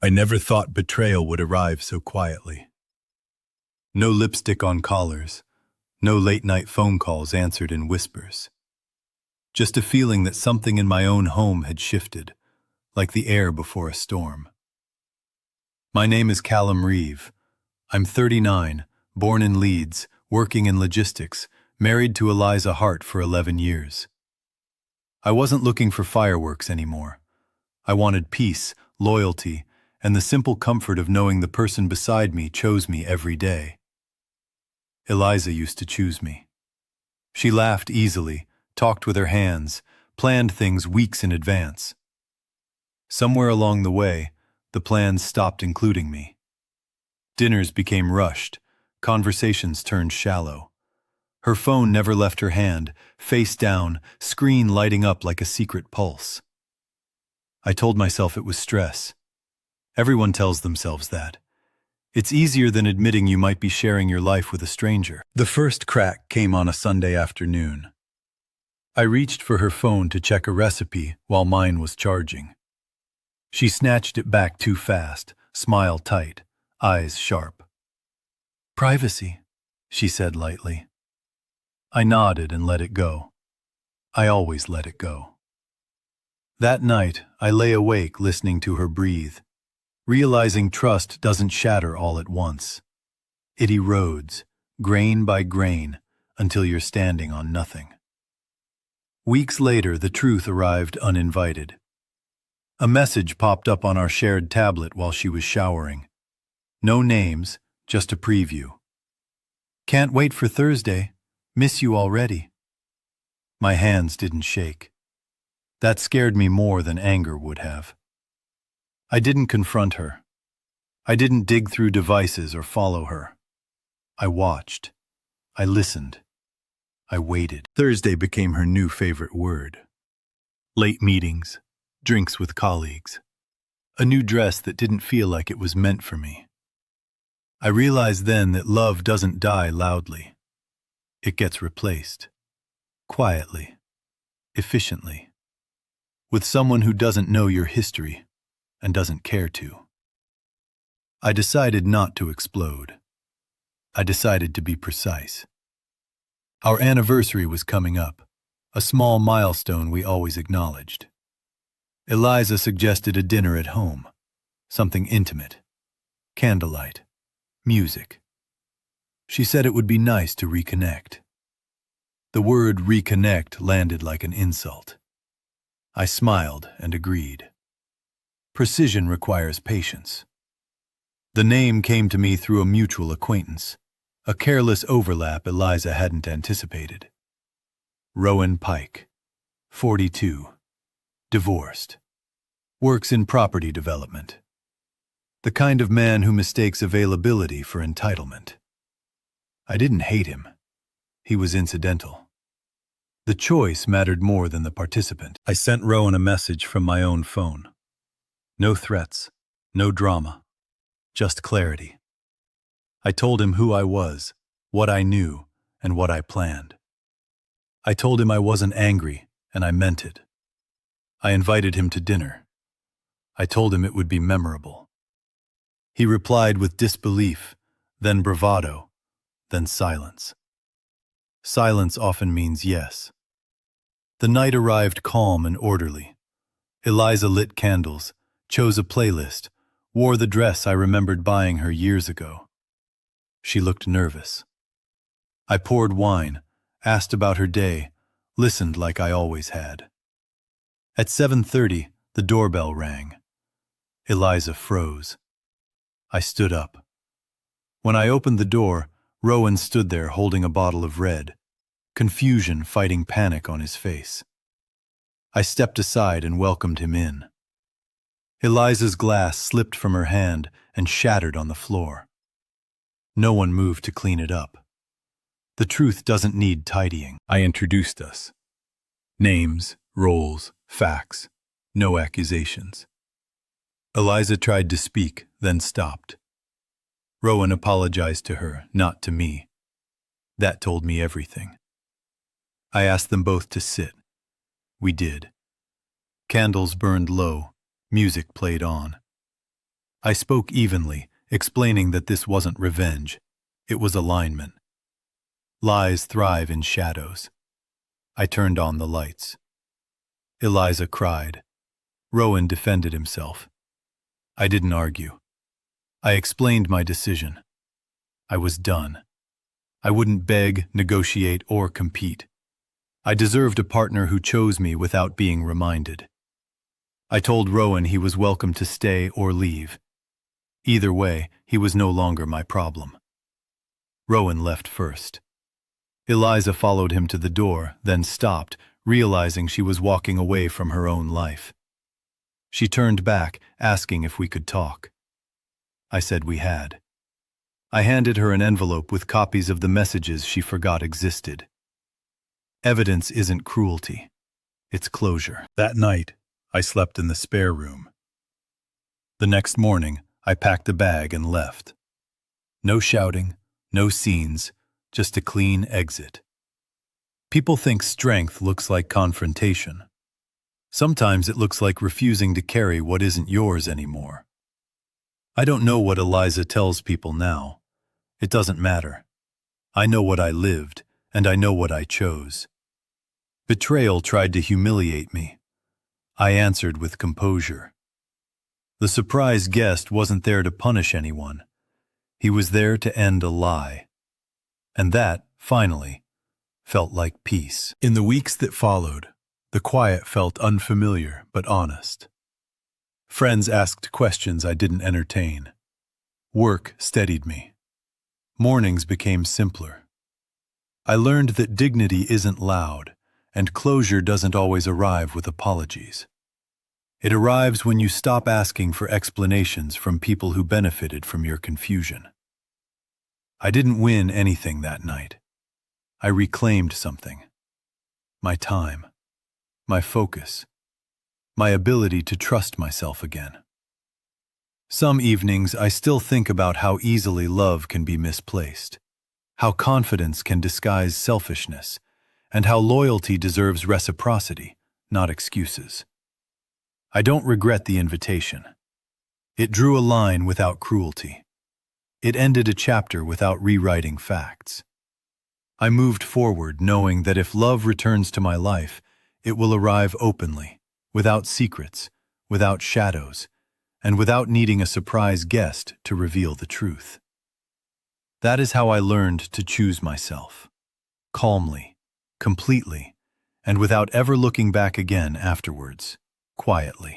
I never thought betrayal would arrive so quietly. No lipstick on collars, no late-night phone calls answered in whispers. Just a feeling that something in my own home had shifted, like the air before a storm. My name is Callum Reeve. I'm 39, born in Leeds, working in logistics, married to Eliza Hart for 11 years. I wasn't looking for fireworks anymore. I wanted peace, loyalty, and the simple comfort of knowing the person beside me chose me every day. Eliza used to choose me. She laughed easily, talked with her hands, planned things weeks in advance. Somewhere along the way, the plans stopped including me. Dinners became rushed, conversations turned shallow. Her phone never left her hand, face down, screen lighting up like a secret pulse. I told myself it was stress. Everyone tells themselves that. It's easier than admitting you might be sharing your life with a stranger. The first crack came on a Sunday afternoon. I reached for her phone to check a recipe while mine was charging. She snatched it back too fast, smile tight, eyes sharp. "Privacy," she said lightly. I nodded and let it go. I always let it go. That night, I lay awake listening to her breathe, realizing trust doesn't shatter all at once. It erodes, grain by grain, until you're standing on nothing. Weeks later, the truth arrived uninvited. A message popped up on our shared tablet while she was showering. No names, just a preview. "Can't wait for Thursday. Miss you already." My hands didn't shake. That scared me more than anger would have. I didn't confront her. I didn't dig through devices or follow her. I watched. I listened. I waited. Thursday became her new favorite word. Late meetings, drinks with colleagues, a new dress that didn't feel like it was meant for me. I realized then that love doesn't die loudly. It gets replaced. Quietly. Efficiently. With someone who doesn't know your history and doesn't care to. I decided not to explode. I decided to be precise. Our anniversary was coming up, a small milestone we always acknowledged. Eliza suggested a dinner at home, something intimate, candlelight, music. She said it would be nice to reconnect. The word reconnect landed like an insult. I smiled and agreed. Precision requires patience. The name came to me through a mutual acquaintance, a careless overlap Eliza hadn't anticipated. Rowan Pike, 42, divorced, works in property development. The kind of man who mistakes availability for entitlement. I didn't hate him. He was incidental. The choice mattered more than the participant. I sent Rowan a message from my own phone. No threats, no drama, just clarity. I told him who I was, what I knew, and what I planned. I told him I wasn't angry, and I meant it. I invited him to dinner. I told him it would be memorable. He replied with disbelief, then bravado, then silence. Silence often means yes. The night arrived calm and orderly. Eliza lit candles, chose a playlist, wore the dress I remembered buying her years ago. She looked nervous. I poured wine, asked about her day, listened like I always had. At 7:30, the doorbell rang. Eliza froze. I stood up. When I opened the door, Rowan stood there holding a bottle of red, confusion fighting panic on his face. I stepped aside and welcomed him in. Eliza's glass slipped from her hand and shattered on the floor. No one moved to clean it up. The truth doesn't need tidying. I introduced us. Names, roles, facts, no accusations. Eliza tried to speak, then stopped. Rowan apologized to her, not to me. That told me everything. I asked them both to sit. We did. Candles burned low, music played on. I spoke evenly, explaining that this wasn't revenge. It was alignment. Lies thrive in shadows. I turned on the lights. Eliza cried. Rowan defended himself. I didn't argue. I explained my decision. I was done. I wouldn't beg, negotiate, or compete. I deserved a partner who chose me without being reminded. I told Rowan he was welcome to stay or leave. Either way, he was no longer my problem. Rowan left first. Eliza followed him to the door, then stopped, realizing she was walking away from her own life. She turned back, asking if we could talk. I said we had. I handed her an envelope with copies of the messages she forgot existed. Evidence isn't cruelty. It's closure. That night, I slept in the spare room. The next morning, I packed a bag and left. No shouting, no scenes, just a clean exit. People think strength looks like confrontation. Sometimes it looks like refusing to carry what isn't yours anymore. I don't know what Eliza tells people now. It doesn't matter. I know what I lived, and I know what I chose. Betrayal tried to humiliate me. I answered with composure. The surprise guest wasn't there to punish anyone. He was there to end a lie. And that, finally, felt like peace. In the weeks that followed, the quiet felt unfamiliar but honest. Friends asked questions I didn't entertain. Work steadied me. Mornings became simpler. I learned that dignity isn't loud, and closure doesn't always arrive with apologies. It arrives when you stop asking for explanations from people who benefited from your confusion. I didn't win anything that night. I reclaimed something. My time. My focus. My ability to trust myself again. Some evenings I still think about how easily love can be misplaced, how confidence can disguise selfishness, and how loyalty deserves reciprocity, not excuses. I don't regret the invitation. It drew a line without cruelty. It ended a chapter without rewriting facts. I moved forward knowing that if love returns to my life, it will arrive openly, without secrets, without shadows, and without needing a surprise guest to reveal the truth. That is how I learned to choose myself, calmly, completely, and without ever looking back again afterwards, quietly.